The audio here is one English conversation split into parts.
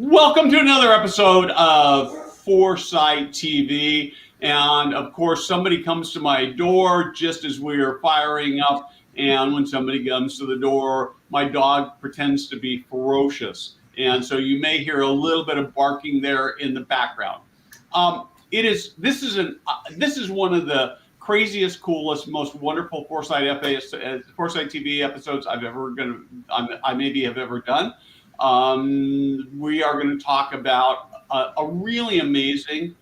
Welcome to another episode of Foresight TV. And of course, somebody comes to my door just as we are firing up. And when somebody comes to the door, my dog pretends to be ferocious. And so you may hear a little bit of barking there in the background. This is one of the craziest, coolest, most wonderful Foresight TV episodes I maybe have ever done. We are going to talk about a really amazing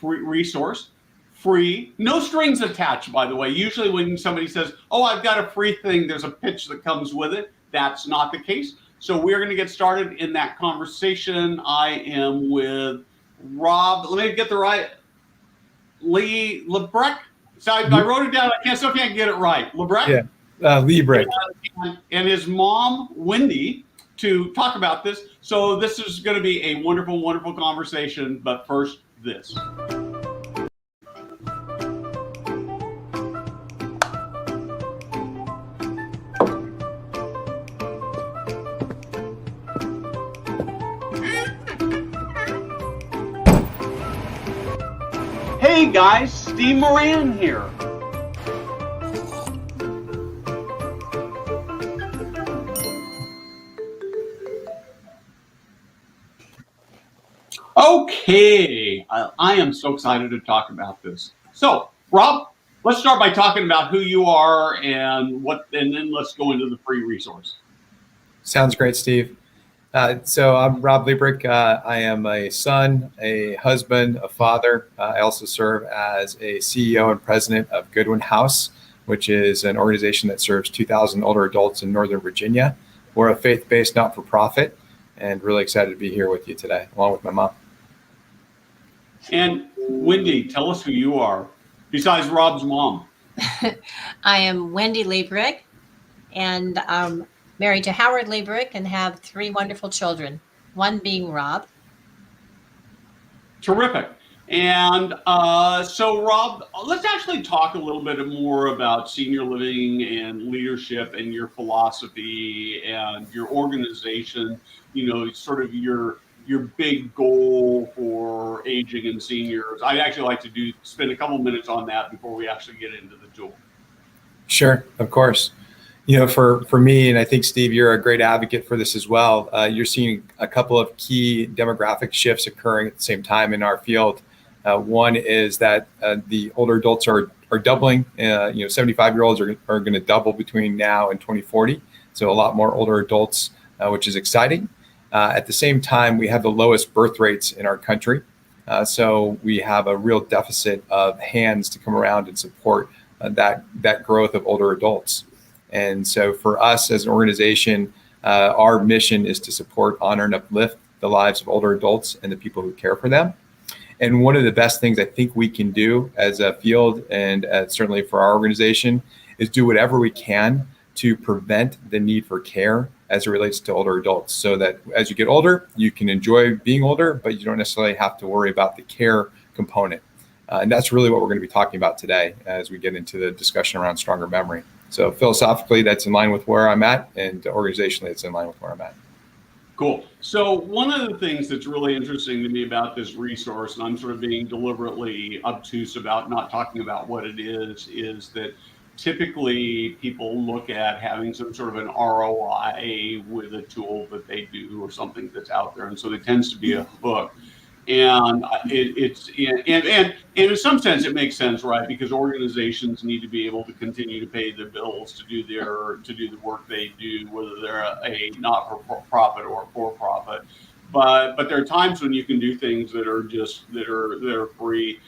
free resource. Free, no strings attached, by the way. Usually when somebody says, oh, I've got a free thing, there's a pitch that comes with it. That's not the case. So we're going to get started in that conversation. I am with Rob, let me get the right, Liebreich. So I wrote it down. I still can't get it right. Liebreich? Yeah, Liebreich. And his mom, Wendy, to talk about this. So this is going to be a wonderful, wonderful conversation. But first, this. Hey guys, Steve Moran here. Okay, I am so excited to talk about this. So, Rob, let's start by talking about who you are and then let's go into the free resource. Sounds great, Steve. So I'm Rob Liebreich. I am a son, a husband, a father. I also serve as a CEO and president of Goodwin House, which is an organization that serves 2,000 older adults in Northern Virginia. We're a faith-based not-for-profit, and really excited to be here with you today, along with my mom. And Wendy, tell us who you are, besides Rob's mom. I am Wendy Liebreich, and married to Howard Liebreich and have 3 wonderful children, one being Rob. Terrific. And so, Rob, let's actually talk a little bit more about senior living and leadership and your philosophy and your organization, sort of your big goal for aging and seniors. I'd actually like to spend a couple minutes on that before we actually get into the tool. Sure, of course. For me, and I think, Steve, you're a great advocate for this as well. You're seeing a couple of key demographic shifts occurring at the same time in our field. One is that the older adults are doubling. 75-year-olds are going to double between now and 2040. So a lot more older adults, which is exciting. At the same time, we have the lowest birth rates in our country. So we have a real deficit of hands to come around and support that growth of older adults. And so for us as an organization, our mission is to support, honor, and uplift the lives of older adults and the people who care for them. And one of the best things I think we can do as a field, and certainly for our organization, is do whatever we can to prevent the need for care as it relates to older adults, so that as you get older, you can enjoy being older, but you don't necessarily have to worry about the care component. And that's really what we're going to be talking about today as we get into the discussion around stronger memory. So philosophically, that's in line with where I'm at, and organizationally, it's in line with where I'm at. Cool. So one of the things that's really interesting to me about this resource, and I'm sort of being deliberately obtuse about not talking about what it is that typically people look at having some sort of an ROI with a tool that they do or something that's out there. And so there tends to be a hook. And and in some sense it makes sense, right? Because organizations need to be able to continue to pay the bills to do the work they do, whether they're a not-for-profit or a for-profit. But there are times when you can do things that are free.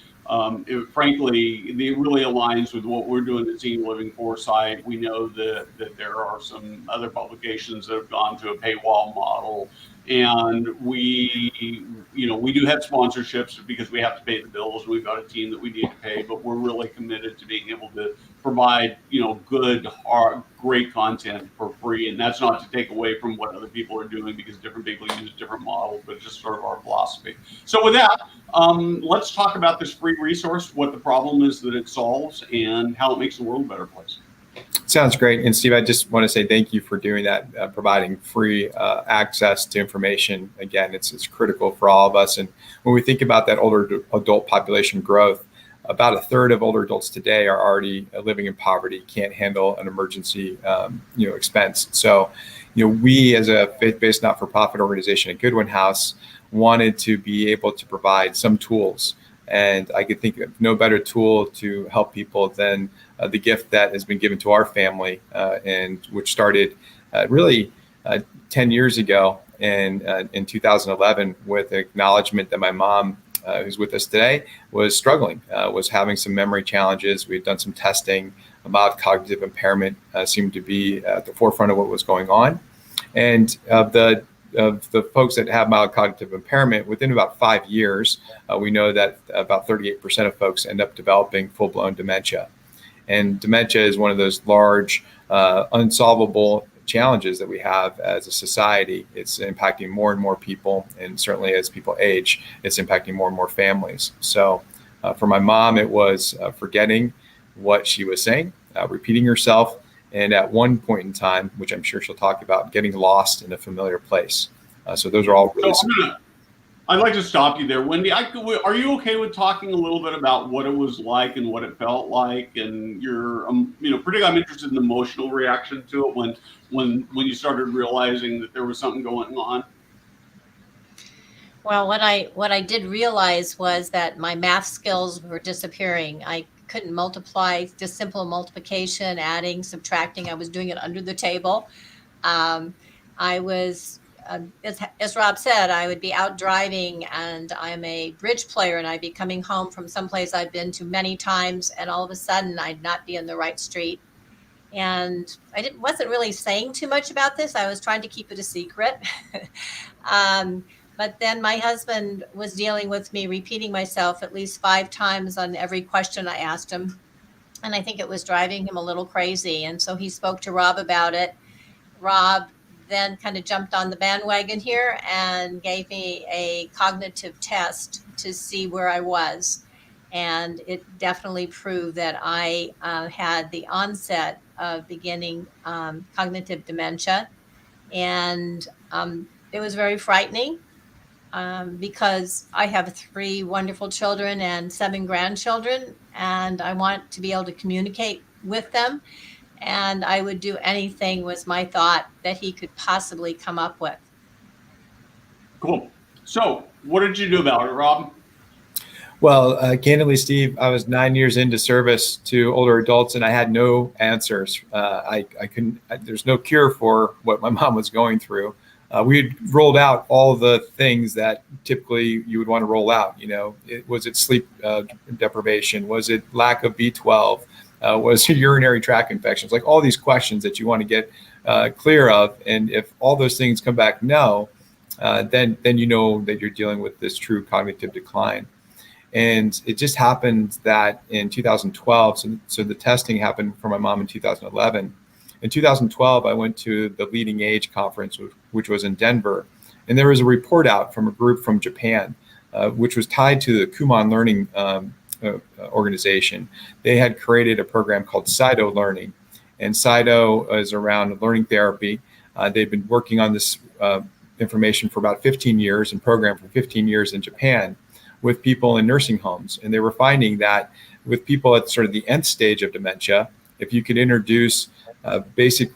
Frankly, it really aligns with what we're doing at Senior Living Foresight. We know that there are some other publications that have gone to a paywall model. And we do have sponsorships because we have to pay the bills. We've got a team that we need to pay, but we're really committed to being able to provide, good, great content for free. And that's not to take away from what other people are doing, because different people use different models, but it's just sort of our philosophy. So with that, let's talk about this free resource, what the problem is that it solves, and how it makes the world a better place. Sounds great. And Steve, I just want to say thank you for doing that, providing free access to information. Again, it's critical for all of us. And when we think about that older adult population growth, about a third of older adults today are already living in poverty, can't handle an emergency, expense. So, we as a faith-based not-for-profit organization at Goodwin House wanted to be able to provide some tools. And I could think of no better tool to help people than the gift that has been given to our family, and which started really 10 years ago in 2011 with the acknowledgement that my mom, who's with us today, was struggling, was having some memory challenges. We had done some testing about cognitive impairment, seemed to be at the forefront of what was going on. And of the folks that have mild cognitive impairment, within about 5 years, we know that about 38% of folks end up developing full-blown dementia. And dementia is one of those large, unsolvable challenges that we have as a society. It's impacting more and more people, and certainly as people age, it's impacting more and more families. So for my mom, it was forgetting what she was saying, repeating herself, and at one point in time, which I'm sure she'll talk about, getting lost in a familiar place. So those are all really. I'd like to stop you there, Wendy. Are you okay with talking a little bit about what it was like and what it felt like, and your, particularly I'm interested in the emotional reaction to it when you started realizing that there was something going on. Well, what I did realize was that my math skills were disappearing. I couldn't multiply, just simple multiplication, adding, subtracting. I was doing it under the table. I was, as Rob said, I would be out driving, and I'm a bridge player, and I'd be coming home from someplace I'd been to many times, and all of a sudden I'd not be in the right street. And I wasn't really saying too much about this. I was trying to keep it a secret. But then my husband was dealing with me repeating myself at least 5 times on every question I asked him. And I think it was driving him a little crazy. And so he spoke to Rob about it. Rob then kind of jumped on the bandwagon here and gave me a cognitive test to see where I was. And it definitely proved that I had the onset of beginning cognitive dementia. And it was very frightening. Because I have 3 wonderful children and 7 grandchildren, and I want to be able to communicate with them. And I would do anything, was my thought, that he could possibly come up with. Cool. So what did you do about it, Rob? Well, candidly, Steve, I was 9 years into service to older adults, and I had no answers. I couldn't. There's no cure for what my mom was going through. We had rolled out all the things that typically you would want to roll out. Was it sleep deprivation? Was it lack of B12? Was it urinary tract infections? Like all these questions that you want to get clear of. And if all those things come back no, then you know that you're dealing with this true cognitive decline. And it just happened that in 2012, so the testing happened for my mom in 2011. In 2012, I went to the Leading Age conference, which was in Denver, and there was a report out from a group from Japan, which was tied to the Kumon Learning organization. They had created a program called Saido Learning, and Saido is around learning therapy. They've been working on this information for about 15 years and programmed for 15 years in Japan with people in nursing homes. And they were finding that with people at sort of the nth stage of dementia, if you could introduce basic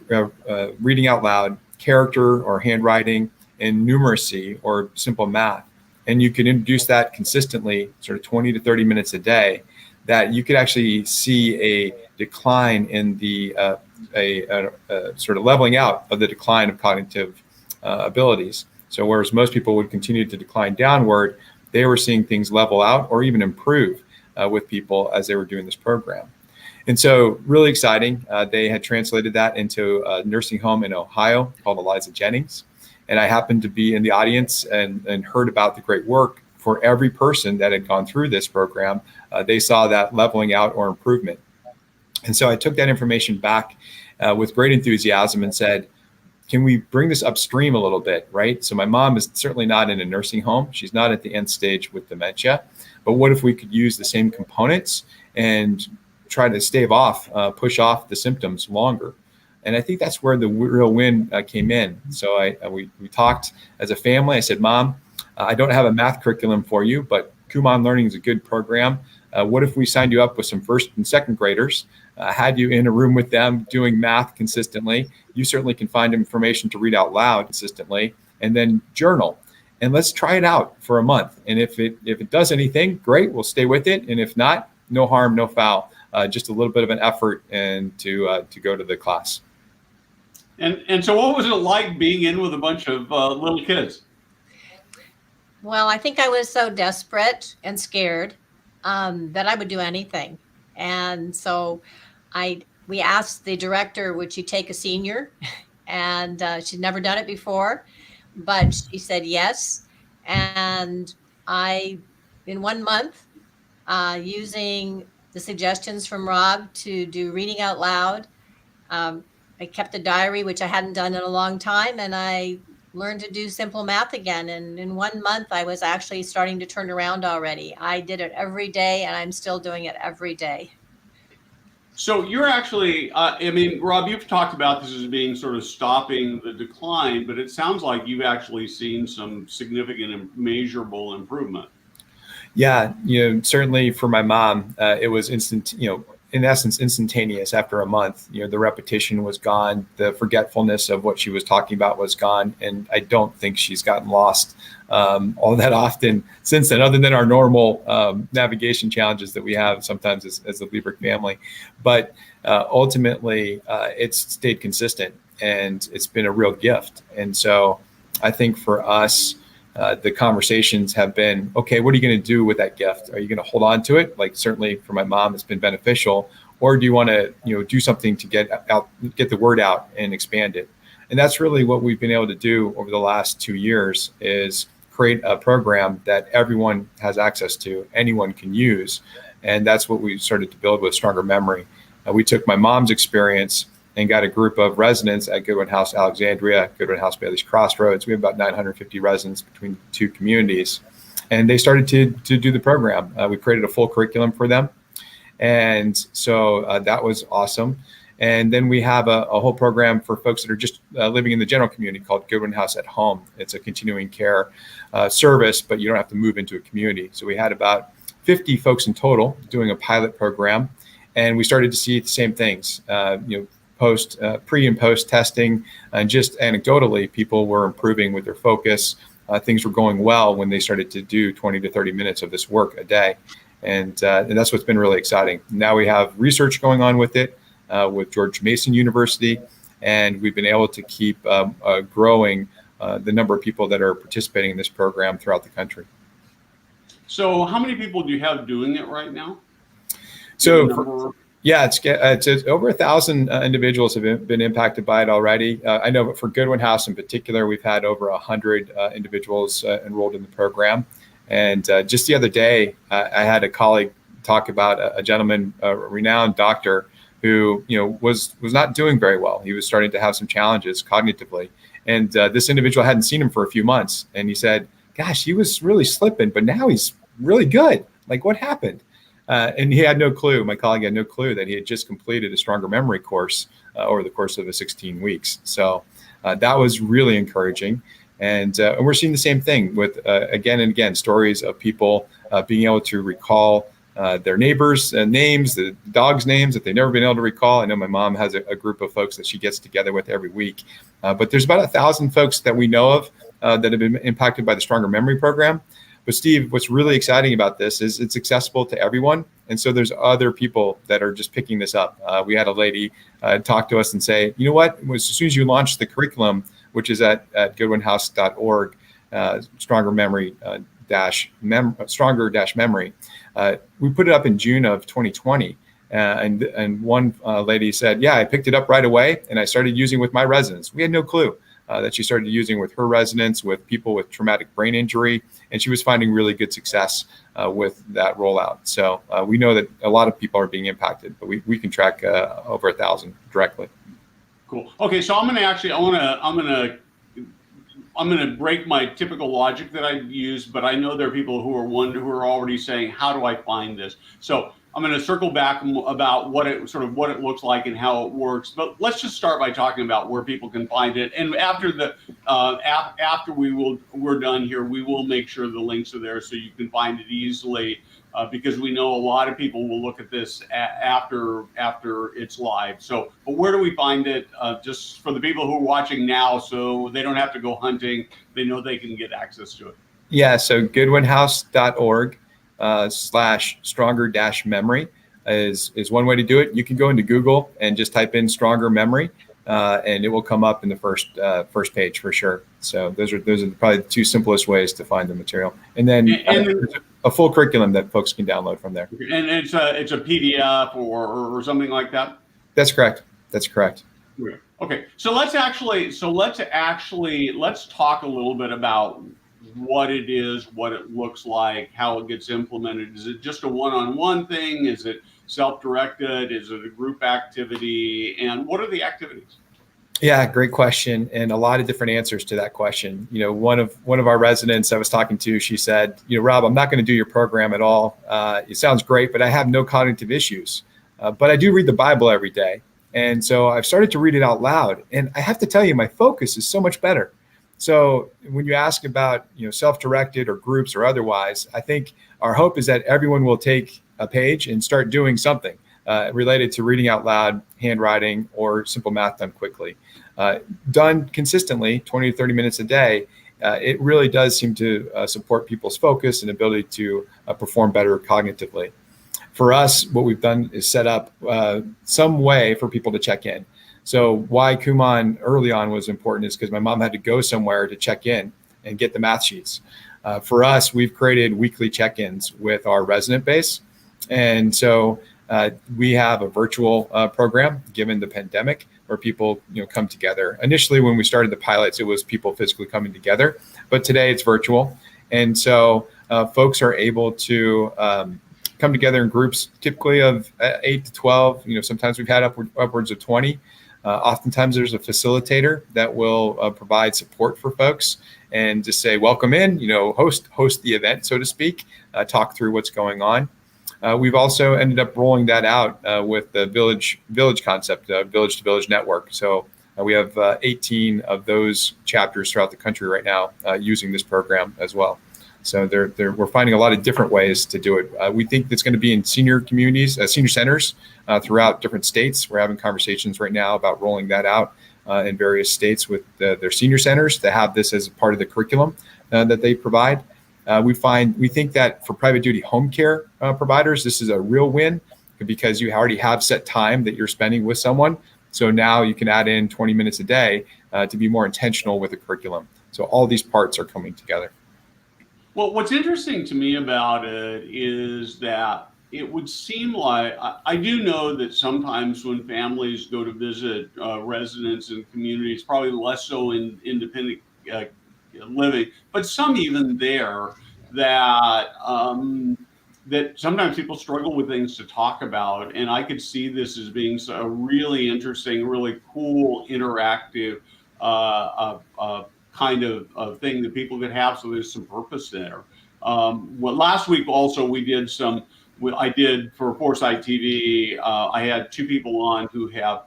reading out loud, character or handwriting, and numeracy or simple math, and you can introduce that consistently, sort of 20 to 30 minutes a day, that you could actually see a decline in the sort of leveling out of the decline of cognitive abilities. So whereas most people would continue to decline downward, they were seeing things level out or even improve with people as they were doing this program. And so really exciting. They had translated that into a nursing home in Ohio called Eliza Jennings. And I happened to be in the audience and heard about the great work. For every person that had gone through this program, they saw that leveling out or improvement. And so I took that information back with great enthusiasm and said, can we bring this upstream a little bit, right? So my mom is certainly not in a nursing home. She's not at the end stage with dementia. But what if we could use the same components and try to push off the symptoms longer. And I think that's where the real win came in. So we talked as a family. I said, Mom, I don't have a math curriculum for you, but Kumon Learning is a good program. What if we signed you up with some first and second graders, had you in a room with them doing math consistently? You certainly can find information to read out loud consistently, and then journal. And let's try it out for a month. And if it does anything, great, we'll stay with it. And if not, no harm, no foul. Just a little bit of an effort and to go to the class. And so what was it like being in with a bunch of little kids? Well, I think I was so desperate and scared that I would do anything. And so we asked the director, would you take a senior? And she'd never done it before, but she said yes. And in 1 month, using the suggestions from Rob to do reading out loud, I kept a diary, which I hadn't done in a long time, and I learned to do simple math again. And in 1 month, I was actually starting to turn around already. I did it every day, and I'm still doing it every day. So you're actually, Rob, you've talked about this as being sort of stopping the decline, but it sounds like you've actually seen some significant and measurable improvement. Yeah, certainly for my mom, it was instant, in essence, instantaneous. After a month, the repetition was gone. The forgetfulness of what she was talking about was gone. And I don't think she's gotten lost all that often since then, other than our normal navigation challenges that we have sometimes as the Liebreich family. But ultimately, it's stayed consistent, and it's been a real gift. And so I think for us, the conversations have been, okay, what are you going to do with that gift? Are you going to hold on to it? Like, certainly for my mom, it's been beneficial. Or do you want to, do something to get the word out and expand it? And that's really what we've been able to do over the last 2 years, is create a program that everyone has access to, anyone can use. And that's what we started to build with Stronger Memory. We took my mom's experience and got a group of residents at Goodwin House Alexandria, Goodwin House Bailey's Crossroads. We have about 950 residents between the two communities. And they started to do the program. We created a full curriculum for them. And so that was awesome. And then we have a whole program for folks that are just living in the general community called Goodwin House at Home. It's a continuing care service, but you don't have to move into a community. So we had about 50 folks in total doing a pilot program. And we started to see the same things, pre and post testing, and just anecdotally, people were improving with their focus. Things were going well when they started to do 20 to 30 minutes of this work a day. And that's what's been really exciting. Now we have research going on with it with George Mason University, and we've been able to keep growing the number of people that are participating in this program throughout the country. So how many people do you have doing it right now? So it's over 1,000 individuals have been impacted by it already. I know, but for Goodwin House in particular, we've had over 100 individuals enrolled in the program. And just the other day, I had a colleague talk about a gentleman, a renowned doctor, who was not doing very well. He was starting to have some challenges cognitively, and this individual hadn't seen him for a few months. And he said, "Gosh, he was really slipping, but now he's really good. Like, what happened?" And he had no clue. My colleague had no clue that he had just completed a Stronger Memory course over the course of the 16 weeks. So that was really encouraging. And we're seeing the same thing with, again and again, stories of people being able to recall their neighbors' names, the dogs' names that they've never been able to recall. I know my mom has a group of folks that she gets together with every week. But there's about 1,000 folks that we know of that have been impacted by the Stronger Memory program. But Steve, what's really exciting about this is it's accessible to everyone. And so there's other people that are just picking this up. We had a lady talk to us and say, you know what, as soon as you launch the curriculum, which is at goodwinhouse.org, Stronger Memory Stronger Memory, we put it up in June of 2020. And one lady said, yeah, I picked it up right away and I started using with my residents. We had no clue that she started using with her residents, with people with traumatic brain injury, and she was finding really good success with that rollout. So we know that a lot of people are being impacted, but we can track over 1,000 directly. Cool. Okay, so I'm gonna break my typical logic that I use, but I know there are people who are already saying, how do I find this? So circle back about what it looks like and how it works. But let's just start by talking about where people can find it. And after we're done here, we will make sure the links are there so you can find it easily. Because we know a lot of people will look at this after it's live. So, but where do we find it? Just for the people who are watching now, so they don't have to go hunting. They know they can get access to it. Yeah. So goodwinhouse.org /stronger-memory is one way to do it. You can go into Google and just type in stronger memory, and it will come up in the first page for sure. So those are probably the two simplest ways to find the material. And then a full curriculum that folks can download from there. And it's a PDF or something like that. That's correct. Okay. So let's talk a little bit about what it is, what it looks like, how it gets implemented. Is it just a one-on-one thing? Is it self-directed? Is it a group activity? And what are the activities? Yeah, great question, and a lot of different answers to that question. One of our residents I was talking to, she said, Rob, I'm not going to do your program at all. It sounds great, but I have no cognitive issues. But I do read the Bible every day, and so I've started to read it out loud. And I have to tell you, my focus is so much better. So when you ask about self-directed or groups or otherwise, I think our hope is that everyone will take a page and start doing something related to reading out loud, handwriting, or simple math done quickly. Done consistently, 20 to 30 minutes a day, it really does seem to support people's focus and ability to perform better cognitively. For us, what we've done is set up some way for people to check in. So why Kumon early on was important is because my mom had to go somewhere to check in and get the math sheets. For us, we've created weekly check-ins with our resident base. And so we have a virtual program given the pandemic where people come together. Initially, when we started the pilots, it was people physically coming together, but today it's virtual. And so folks are able to come together in groups, typically of 8 to 12. Sometimes we've had upwards of 20. Oftentimes there's a facilitator that will provide support for folks and just say, welcome in, host the event, so to speak, talk through what's going on. We've also ended up rolling that out with the village concept, village to village network. So we have 18 of those chapters throughout the country right now using this program as well. So we're finding a lot of different ways to do it. We think it's going to be in senior communities, senior centers throughout different states. We're having conversations right now about rolling that out in various states with their senior centers to have this as part of the curriculum that they provide. We think that for private duty home care providers, this is a real win because you already have set time that you're spending with someone. So now you can add in 20 minutes a day to be more intentional with the curriculum. So all these parts are coming together. Well, what's interesting to me about it is that it would seem like, I do know that sometimes when families go to visit residents and communities, probably less so in independent living, but some even there, that sometimes people struggle with things to talk about. And I could see this as being a really interesting, really cool, interactive kind of thing that people could have, so there's some purpose there. Last week also I did for Foresight TV, I had two people on who have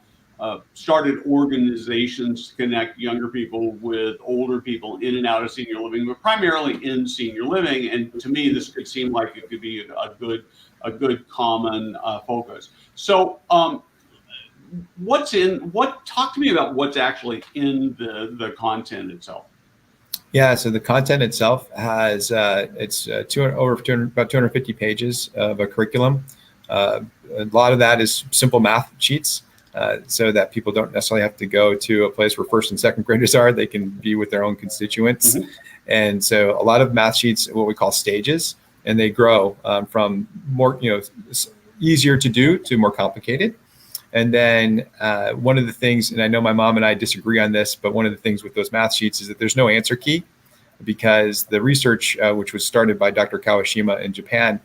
started organizations to connect younger people with older people in and out of senior living, but primarily in senior living. And to me, this could seem like it could be a good common focus. So talk to me about what's actually in the content itself. Yeah, so the content itself has about 250 pages of a curriculum. A lot of that is simple math sheets, so that people don't necessarily have to go to a place where first and second graders are. They can be with their own constituents. Mm-hmm. And so a lot of math sheets, what we call stages, and they grow from more, easier to do to more complicated. And then one of the things, and I know my mom and I disagree on this, but one of the things with those math sheets is that there's no answer key, because the research, which was started by Dr. Kawashima in Japan,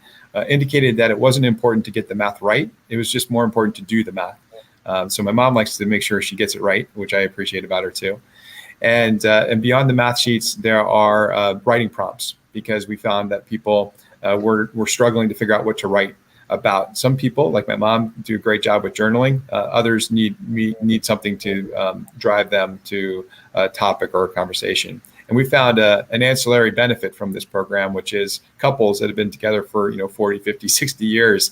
indicated that it wasn't important to get the math right. It was just more important to do the math. So my mom likes to make sure she gets it right, which I appreciate about her too. And beyond the math sheets, there are writing prompts, because we found that people were struggling to figure out what to write about. Some people, like my mom, do a great job with journaling. Others need something to drive them to a topic or a conversation. And we found an ancillary benefit from this program, which is couples that have been together for 40, 50, 60 years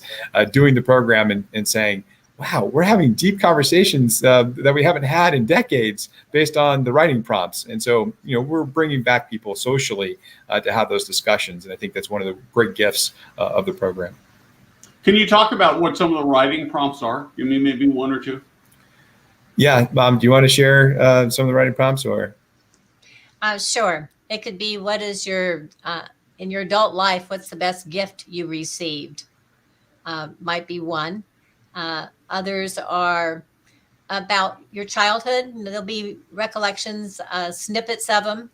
doing the program and saying, wow, we're having deep conversations that we haven't had in decades based on the writing prompts. And so, we're bringing back people socially to have those discussions. And I think that's one of the great gifts of the program. Can you talk about what some of the writing prompts are? Give me maybe one or two. Yeah, Mom, do you want to share some of the writing prompts or? Sure. It could be, what is your, in your adult life, what's the best gift you received? Might be one. Others are about your childhood. There'll be recollections, snippets of them.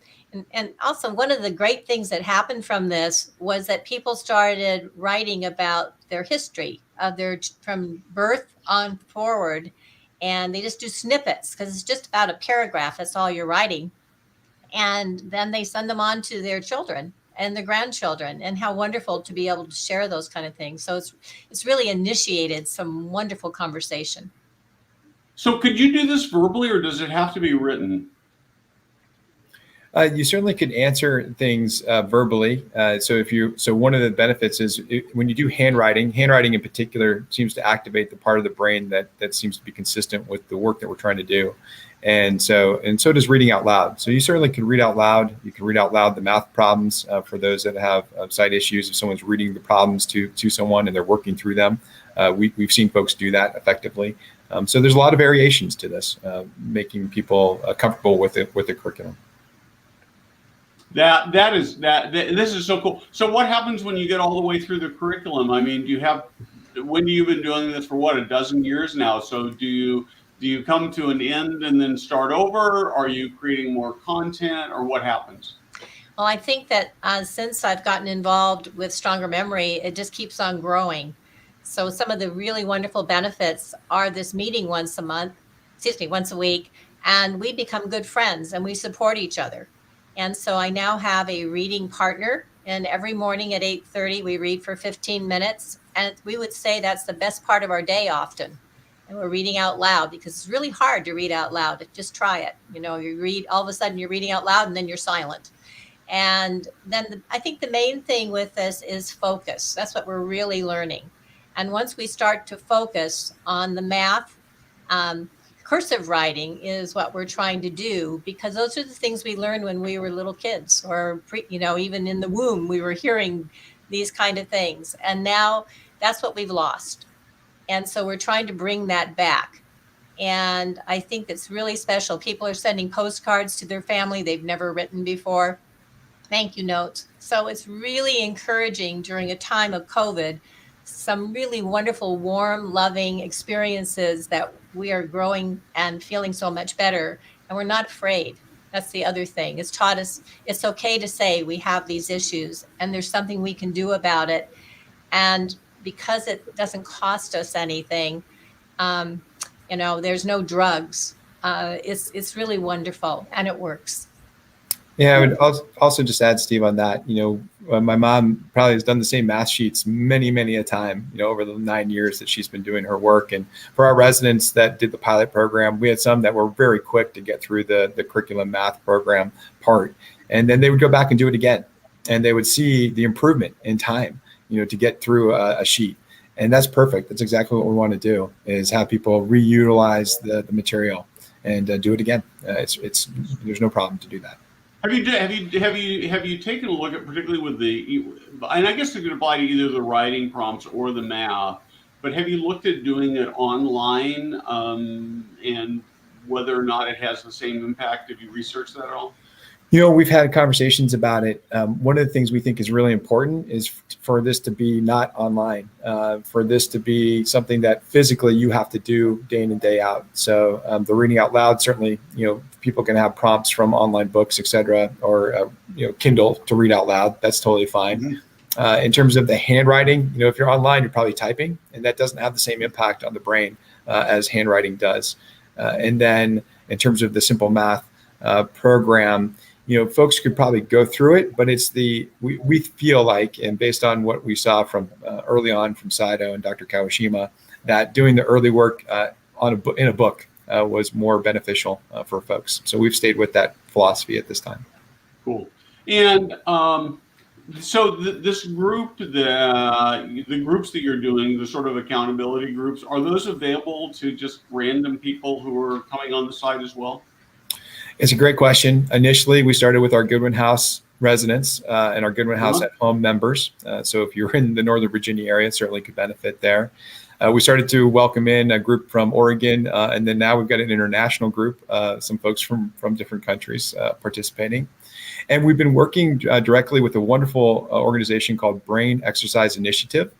And also, one of the great things that happened from this was that people started writing about their history of from birth on forward. And they just do snippets because it's just about a paragraph. That's all you're writing. And then they send them on to their children and their grandchildren, and how wonderful to be able to share those kind of things. So it's really initiated some wonderful conversation. So could you do this verbally, or does it have to be written? You certainly could answer things verbally. So one of the benefits is when you do handwriting in particular seems to activate the part of the brain that seems to be consistent with the work that we're trying to do. And so does reading out loud. So you certainly can read out loud. You can read out loud the math problems for those that have sight issues. If someone's reading the problems to someone and they're working through them, we've seen folks do that effectively. So there's a lot of variations to this, making people comfortable with the curriculum. This is so cool. So what happens when you get all the way through the curriculum? I mean, when you've been doing this for what, a dozen years now? So do you come to an end and then start over? Are you creating more content, or what happens? Well, I think that since I've gotten involved with Stronger Memory, it just keeps on growing. So some of the really wonderful benefits are this meeting once a week, and we become good friends and we support each other. And so I now have a reading partner, and every morning at 8:30, we read for 15 minutes. And we would say that's the best part of our day often. And we're reading out loud because it's really hard to read out loud. Just try it. You read, all of a sudden you're reading out loud and then you're silent. And then I think the main thing with this is focus. That's what we're really learning. And once we start to focus on the math, cursive writing is what we're trying to do, because those are the things we learned when we were little kids, or even in the womb, we were hearing these kind of things. And now that's what we've lost. And so we're trying to bring that back. And I think it's really special. People are sending postcards to their family they've never written before, thank you notes. So it's really encouraging during a time of COVID, some really wonderful, warm, loving experiences that we are growing and feeling so much better. And we're not afraid. That's the other thing. It's taught us it's okay to say we have these issues and there's something we can do about it. And because it doesn't cost us anything, there's no drugs. It's really wonderful, and it works. Yeah, I would also just add, Steve, on that, my mom probably has done the same math sheets many, many a time, over the 9 years that she's been doing her work. And for our residents that did the pilot program, we had some that were very quick to get through the curriculum math program part. And then they would go back and do it again. And they would see the improvement in time, to get through a sheet. And that's perfect. That's exactly what we want to do, is have people reutilize the material and do it again. There's no problem to do that. Have you taken a look at, particularly with and I guess it could apply to either the writing prompts or the math, but have you looked at doing it online, and whether or not it has the same impact? Have you researched that at all? We've had conversations about it. One of the things we think is really important is for this to be not online, for this to be something that physically you have to do day in and day out. So the reading out loud, certainly, people can have prompts from online books, et cetera, or, Kindle to read out loud. That's totally fine. Mm-hmm. In terms of the handwriting, if you're online, you're probably typing, and that doesn't have the same impact on the brain as handwriting does. And then in terms of the simple math program, folks could probably go through it, but we feel like, and based on what we saw from early on from Saito and Dr. Kawashima, that doing the early work in a book was more beneficial for folks. So we've stayed with that philosophy at this time. Cool. And so this group, the groups that you're doing, the sort of accountability groups, are those available to just random people who are coming on the site as well? It's a great question. Initially, we started with our Goodwin House residents and our Goodwin House at home members. So if you're in the Northern Virginia area, certainly could benefit there. We started to welcome in a group from Oregon, and then now we've got an international group, some folks from different countries participating. And we've been working directly with a wonderful organization called Brain Exercise Initiative.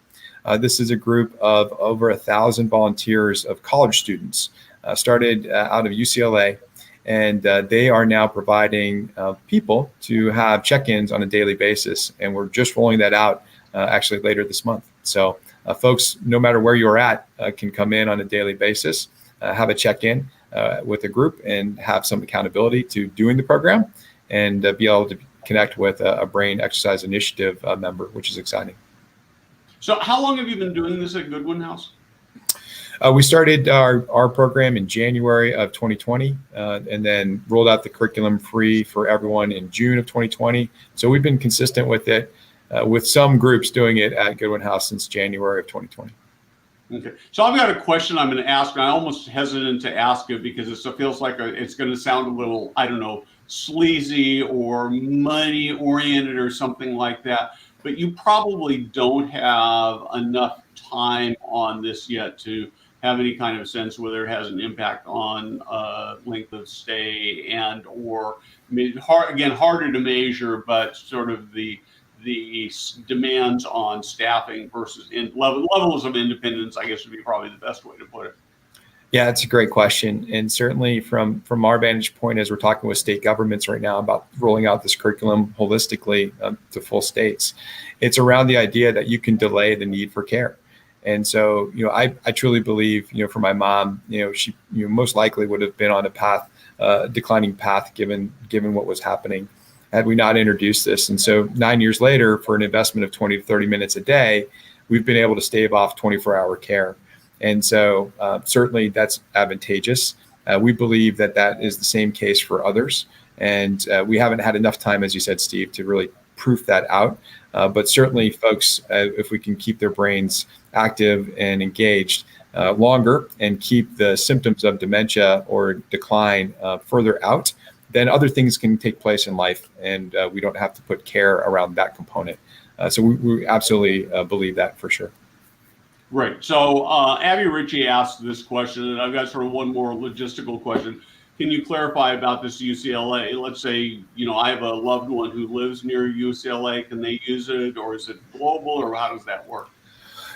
This is a group of over 1,000 volunteers of college students, started out of UCLA. And they are now providing people to have check-ins on a daily basis. And we're just rolling that out actually later this month. So folks, no matter where you're at, can come in on a daily basis, have a check-in with a group and have some accountability to doing the program and be able to connect with a Brain Exercise Initiative member, which is exciting. So how long have you been doing this at Goodwin House? We started our program in January of 2020 and then rolled out the curriculum free for everyone in June of 2020. So we've been consistent with it, with some groups doing it at Goodwin House since January of 2020. Okay. So I've got a question I'm going to ask, and I'm almost hesitant to ask it because it feels like it's going to sound a little, I don't know, sleazy or money oriented or something like that. But you probably don't have enough time on this yet to have any kind of sense whether it has an impact on length of stay and or harder to measure, but sort of the demands on staffing versus levels of independence, I guess would be probably the best way to put it. Yeah, it's a great question. And certainly from our vantage point, as we're talking with state governments right now about rolling out this curriculum holistically to full states, it's around the idea that you can delay the need for care. And so, I truly believe, for my mom, she most likely would have been on a declining path given what was happening had we not introduced this. And so 9 years later, for an investment of 20 to 30 minutes a day, we've been able to stave off 24-hour care. And so certainly that's advantageous. We believe that is the same case for others. And we haven't had enough time, as you said, Steve, to really proof that out. But certainly folks, if we can keep their brains active and engaged longer and keep the symptoms of dementia or decline further out, then other things can take place in life. And we don't have to put care around that component. So we absolutely believe that for sure. Right. So Abby Ritchie asked this question, and I've got sort of one more logistical question. Can you clarify about this UCLA? Let's say, I have a loved one who lives near UCLA. Can they use it, or is it global, or how does that work?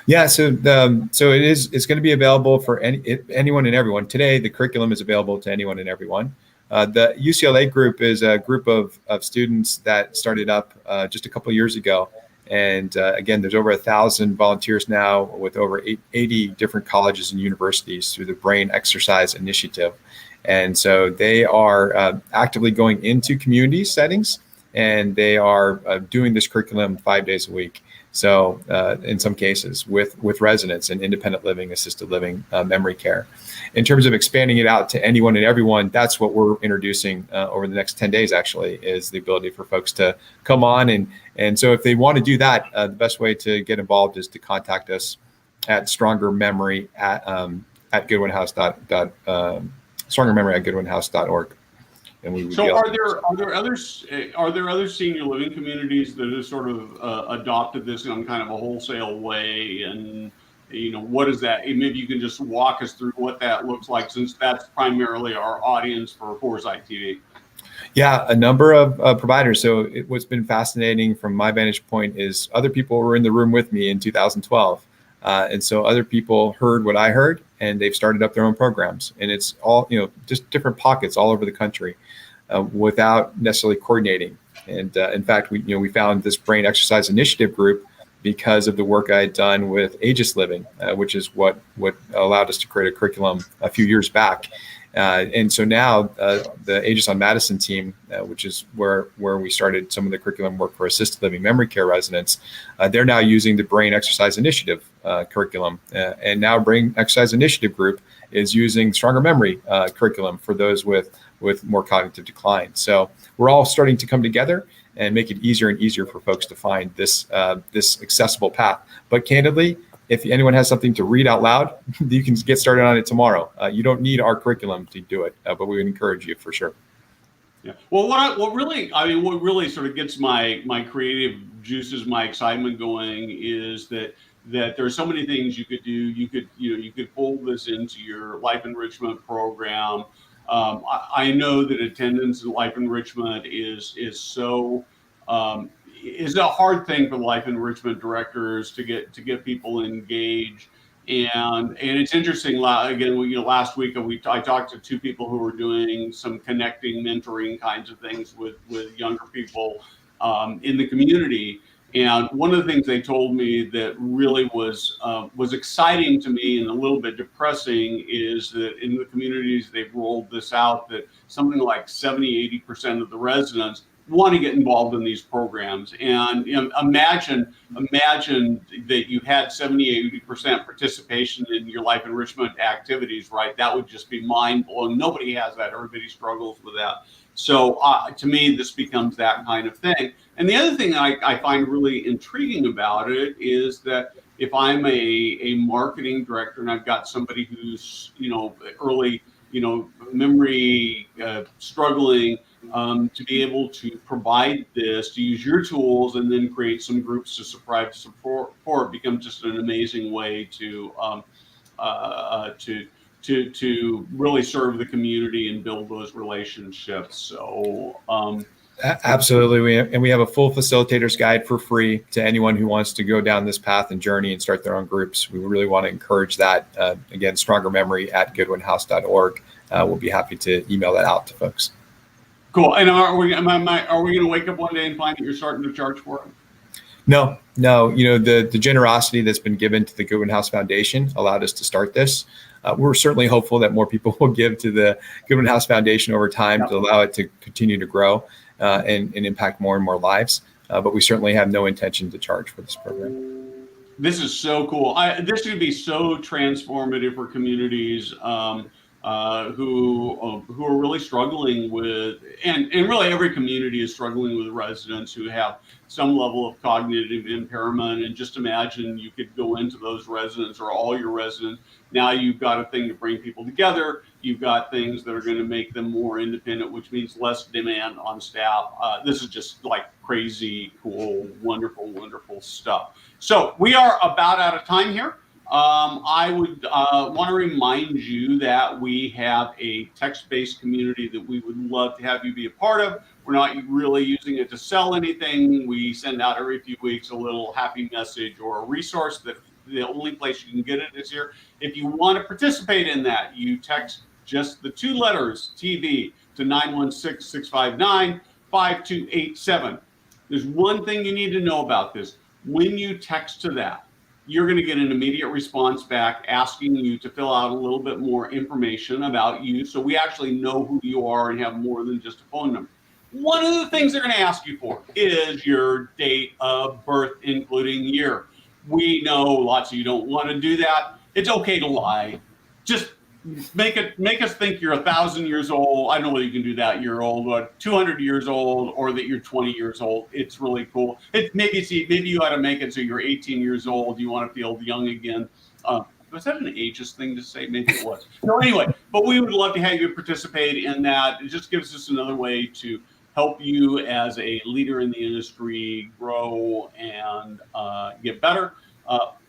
Yeah, so it's going to be available for anyone and everyone. Today, the curriculum is available to anyone and everyone. The UCLA group is a group of students that started up just a couple of years ago. And again, there's over 1,000 volunteers now with over 80 different colleges and universities through the Brain Exercise Initiative. And so they are actively going into community settings, and they are doing this curriculum 5 days a week. So in some cases with residents and independent living, assisted living, memory care. In terms of expanding it out to anyone and everyone, that's what we're introducing over the next 10 days, actually, is the ability for folks to come on. And so if they want to do that, the best way to get involved is to contact us at strongermemory at goodwinhouse.org. And we would are there other senior living communities that have sort of adopted this in kind of a wholesale way? And what is that? Maybe you can just walk us through what that looks like, since that's primarily our audience for Foresight TV. Yeah, a number of providers. So what's been fascinating from my vantage point is other people were in the room with me in 2012. And so other people heard what I heard, and they've started up their own programs. And it's all, just different pockets all over the country without necessarily coordinating. And in fact, we found this Brain Exercise Initiative group because of the work I had done with Aegis Living, which is what allowed us to create a curriculum a few years back. And so now the Aegis on Madison team, which is where we started some of the curriculum work for assisted living memory care residents, they're now using the Brain Exercise Initiative curriculum. And now Brain Exercise Initiative group is using Stronger Memory curriculum for those with more cognitive decline. So we're all starting to come together and make it easier and easier for folks to find this accessible path. But candidly, if anyone has something to read out loud, you can get started on it tomorrow. You don't need our curriculum to do it, but we would encourage you for sure. Yeah. Well, what really sort of gets my creative juices, my excitement going is that there's so many things you could do. You could fold this into your life enrichment program. I know that attendance in life enrichment is so is a hard thing for life enrichment directors to get people engaged. And it's interesting. Again, last week I talked to two people who were doing some connecting, mentoring kinds of things with younger people in the community. And one of the things they told me that really was exciting to me and a little bit depressing is that in the communities they've rolled this out, that something like 70-80% of the residents want to get involved in these programs. And imagine that you had 70-80% participation in your life enrichment activities, right? That would just be mind blowing. Nobody has that. Everybody struggles with that. So to me, this becomes that kind of thing. And the other thing I find really intriguing about it is that if I'm a marketing director and I've got somebody who's, early, memory struggling, to be able to provide this, to use your tools and then create some groups to support becomes just an amazing way to really serve the community and build those relationships. So absolutely. We have a full facilitator's guide for free to anyone who wants to go down this path and journey and start their own groups. We really want to encourage that. Again, strongermemory@goodwinhouse.org. We'll be happy to email that out to folks. Cool. And are we going to wake up one day and find that you're starting to charge for it? No. The generosity that's been given to the Goodwin House Foundation allowed us to start this. We're certainly hopeful that more people will give to the Goodwin House Foundation over time to allow it to continue to grow and impact more and more lives. But we certainly have no intention to charge for this program. This is so cool. This would be so transformative for communities who are really struggling with, and really every community is struggling with residents who have some level of cognitive impairment. And just imagine you could go into those residents or all your residents. Now you've got a thing to bring people together. You've got things that are going to make them more independent, which means less demand on staff. This is just like crazy, cool, wonderful, wonderful stuff. So we are about out of time here. I would want to remind you that we have a text-based community that we would love to have you be a part of. We're not really using it to sell anything. We send out every few weeks a little happy message or a resource that the only place you can get it is here. If you want to participate in that, you text just the two letters TV to 916-659-5287. There's one thing you need to know about this. When you text to that, you're going to get an immediate response back asking you to fill out a little bit more information about you, so we actually know who you are and have more than just a phone number. One of the things they're going to ask you for is your date of birth, including year. We know lots of you don't want to do that. It's okay to lie. Just make us think you're 1,000 years old. I don't know whether you can do that. You're old, but 200 years old, or that you're 20 years old. It's really cool. Maybe you ought to make it so you're 18 years old. You want to feel young again. Was that an ageist thing to say? Maybe it was. No, anyway, but we would love to have you participate in that. It just gives us another way to help you as a leader in the industry grow and get better.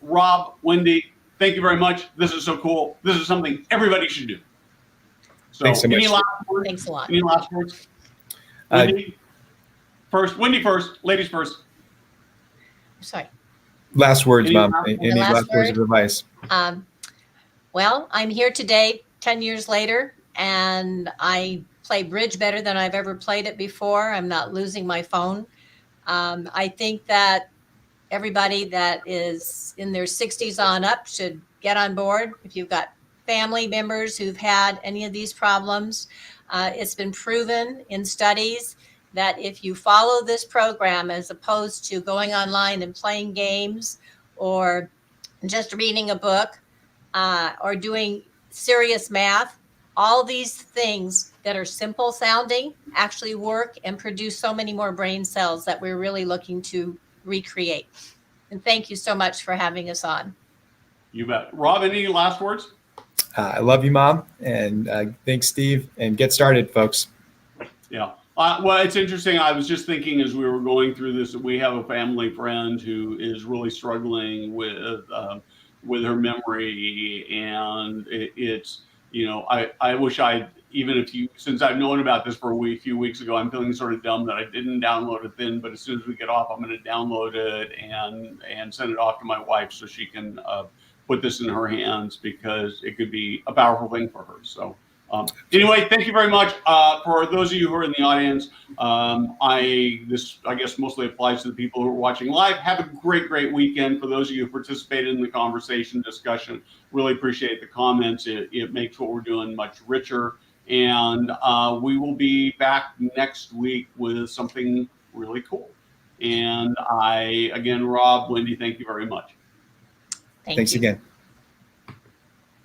Rob, Wendy, thank you very much. This is so cool. This is something everybody should do. So, thanks so much. Thanks a lot. Any last words? Wendy first. Wendy first. Ladies first. Sorry. Last words, Mom. Any last words of advice? Well, I'm here today, 10 years later, and I play bridge better than I've ever played it before. I'm not losing my phone. I think that everybody that is in their 60s on up should get on board. If you've got family members who've had any of these problems. It's been proven in studies that if you follow this program, as opposed to going online and playing games or just reading a book or doing serious math, all these things that are simple sounding actually work and produce so many more brain cells that we're really looking to recreate. And thank you so much for having us on. You bet. Rob, any last words? I love you, Mom. And thanks, Steve. And get started, folks. Yeah. Well, it's interesting. I was just thinking as we were going through this, that we have a family friend who is really struggling with her memory, and it's, you know, I wish I, even if you, since I've known about this for a few weeks ago, I'm feeling sort of dumb that I didn't download it then. But as soon as we get off, I'm going to download it and send it off to my wife so she can put this in her hands, because it could be a powerful thing for her. So. Anyway, thank you very much. For those of you who are in the audience, this I guess mostly applies to the people who are watching live. Have a great weekend. For those of you who participated in the conversation discussion, really appreciate the comments. It makes what we're doing much richer. And we will be back next week with something really cool. And again, Rob, Wendy, thank you very much. Thanks again.